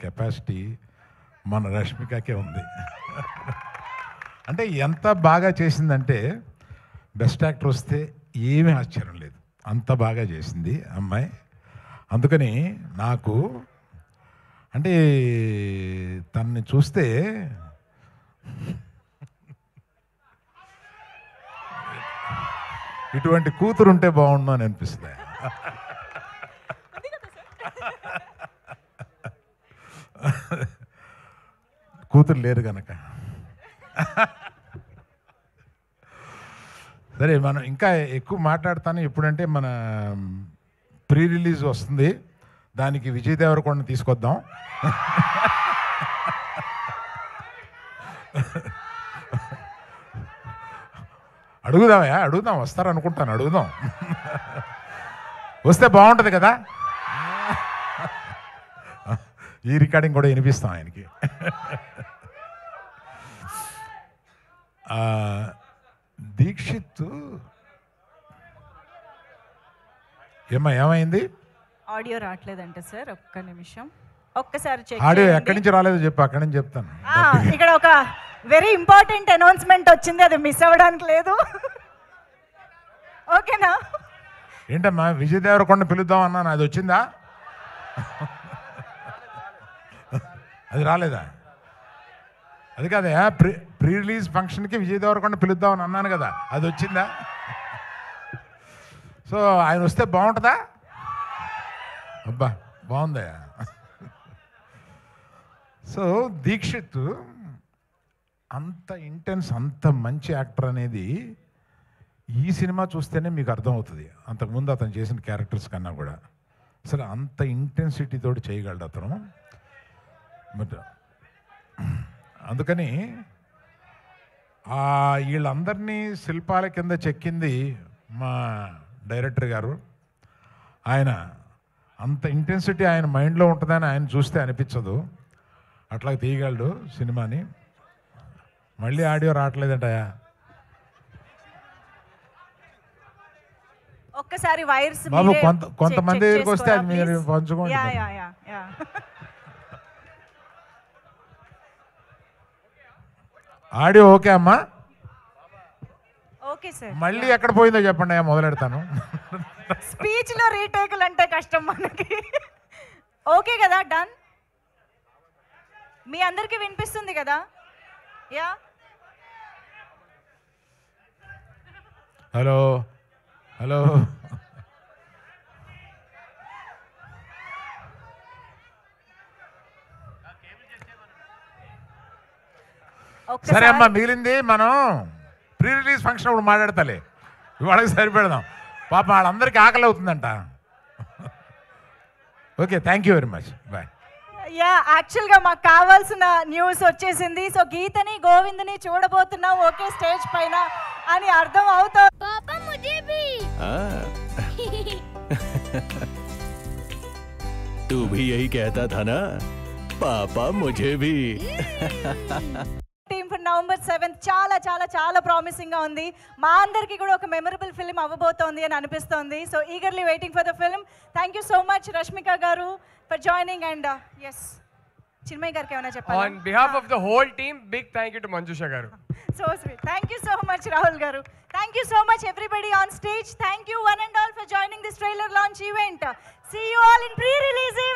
Capacity మన రష్మికకే ఉంది. అంటే ఎంత బాగా చేసిందంటే బెస్ట్ యాక్టర్ వస్తే ఏమీ ఆశ్చర్యం లేదు, అంత బాగా చేసింది అమ్మాయి. అందుకని నాకు అంటే తనని చూస్తే ఇటువంటి కూతురు ఉంటే బాగుండు అని అనిపిస్తుంది. కూతురు లేరు కనుక. సరే, మనం ఇంకా ఎక్కువ మాట్లాడతాను. ఎప్పుడంటే మన ప్రీ రిలీజ్ వస్తుంది, దానికి విజయ్ దేవరకొండ తీసుకొద్దాం. అడుగుదాం, వస్తారనుకుంటాను, అడుగుదాం. వస్తే బాగుంటుంది కదా. ఈ రికార్డింగ్ కూడా వినిపిస్తాం ఆయనకి. దీక్షిత్ ఏమైంది? ఆడియో రావట్లేదంటే సార్, ఒక్క నిమిషం, ఒక్కసారి చెక్. ఆడియో ఎక్కడి నుంచి రాలేదో చెప్పు, అక్కడి నుంచి చెప్తాను. ఇక్కడ ఒక వెరీ ఇంపార్టెంట్ అనౌన్స్మెంట్ వచ్చింది, అది మిస్ అవ్వడానికి లేదు. ఓకేనా? ఏంటమ్మా, విజయ్ దేవరకొండ పిలుద్దాం అన్నాను, అది వచ్చిందా? అది రాలేదా? అది కాదే, ప్రీ రిలీజ్ ఫంక్షన్కి విజయ్ దేవరకొండ పిలుద్దామని అన్నాను కదా, అది వచ్చిందా? సో ఆయన వస్తే బాగుంటుందా? అబ్బా బాగుందా? సో దీక్షిత్ అంత ఇంటెన్స్, అంత మంచి యాక్టర్ అనేది ఈ సినిమా చూస్తేనే మీకు అర్థమవుతుంది. అంతకుముందు అతను చేసిన క్యారెక్టర్స్ కన్నా కూడా అసలు అంత ఇంటెన్సిటీ తోటి చేయగలడు అతను. బట్ అందుకని వీళ్ళందరినీ శిల్పాల కింద చెక్కింది మా డైరెక్టర్ గారు. ఆయన అంత ఇంటెన్సిటీ ఆయన మైండ్లో ఉంటుందని ఆయన చూస్తే అనిపించదు, అట్లా తీయగలడు సినిమాని. మళ్ళీ ఆడియో రావట్లేదంటయా? ఒక్కసారి వైర్స్ బాబు కొంతమంది దగ్గరికి వస్తే అది మీరు పంచుకోండి. ఆడియో ఓకే అమ్మా? Okay sir. మళ్ళీ ఎక్కడ పోయిందో చెప్పండి, మొదలెడతాను. స్పీచ్ లో రీటేకులు అంటే కష్టం మనకి. ఓకే కదా, డన్. మీ అందరికి వినిపిస్తుంది కదా? Yeah, hello hello. సరే అమ్మా, మిగిలింది మనం ప్రీ రిలీజ్ ఫంక్షన్ అప్పుడు మాట్లాడతాలే, ఇవాళకి సరిపెడదాం. పాప వాళ్ళందరికీ ఆకలి అవుతుందంట. Okay, thank you very much, bye. Ya, యాక్చువల్గా మాకు కావాల్సిన న్యూస్ వచ్చేసింది. సో గీతని గోవిందని చూడబోతున్నాం ఒకే స్టేజ్ పైన అని అర్థం అవుతుంది. पापा मुझे भी। तू भी यही कहता था ना, पापा मुझे भी। టీమ్ ఫర్ నవంబర్ 7 చాలా చాలా చాలా ప్రామిసింగ్ గా ఉంది. మా అందరికి కూడా ఒక మెమరబుల్ ఫిల్మ్ అవ్వబోతోంది అని అనిపిస్తోంది. So eagerly waiting for the film. Thank you so much Rashmika garu for joining. And yes, Chinmay గారికి ఏమైనా చెప్పాలి? On behalf of the whole team, big thank you to Manjusha garu. So sweet. Thank you so much Rahul garu. Thank you so much everybody on stage. Thank you one and all for joining this trailer launch event. See you all in pre-release event.